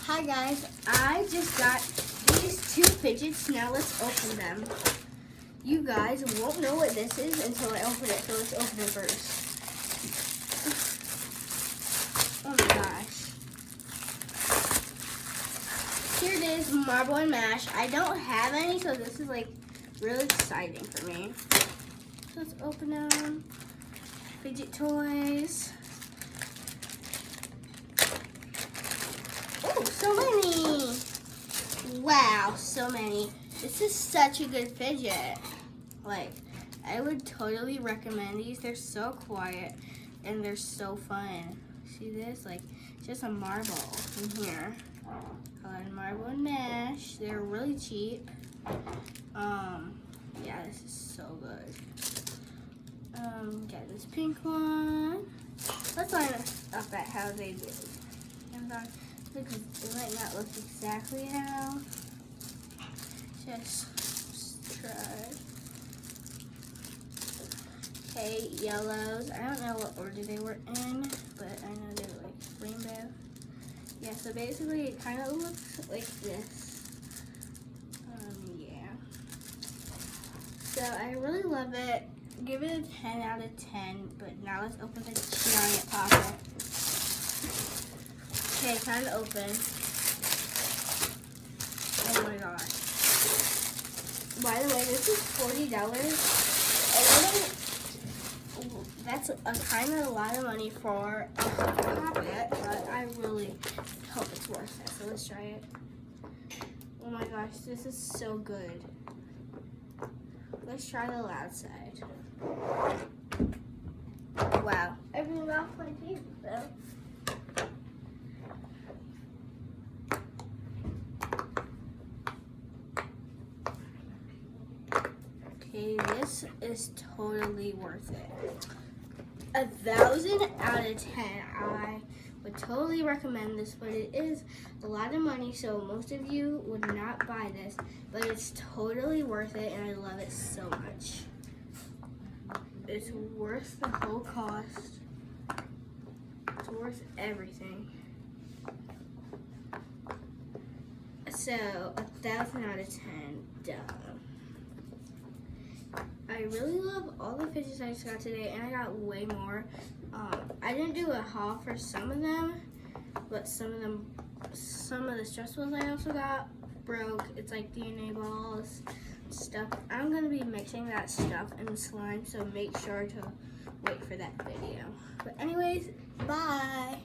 Hi guys, I just got these 2 fidgets. Now let's open them. You guys won't know what this is until I open it, so let's open it first. Oh my gosh. Here it is, marble and mash. I don't have any, so this is like really exciting for me. So let's open them. Fidget toys. Oh, so many. Wow, so many. This is such a good fidget. Like, I would totally recommend these. They're so quiet and they're so fun. See this? Like, just a marble in here. Marble and mash. They're really cheap. Yeah, this is so good. Got this pink one. Let's line up at how they do. Because it might not look exactly how. Just try. Okay, yellows. I don't know what order they were in, but I know they were like rainbow. Yeah, so basically it kind of looks like this. Yeah. So I really love it. Give it a 10 out of 10, but now let's open the giant pocket. Okay, time to open. Oh my gosh. By the way, this is $40. That's a kind of a lot of money for a pocket, but I really hope it's worth it. So let's try it. Oh my gosh, this is so good. Let's try the loud side. Wow. I blew off my teeth though. Okay, this is totally worth it. 1,000 out of 10. I would totally recommend this, but it is a lot of money, so most of you would not buy this, but it's totally worth it, and I love it so much. It's worth the whole cost. It's worth everything. So, 1,000 out of 10, done. I really love all the fidgets I just got today, and I got way more. I didn't do a haul for some of them, but some of the stress balls I also got broke. It's like DNA balls, stuff. I'm gonna be mixing that stuff in slime, so make sure to wait for that video. But anyways, bye.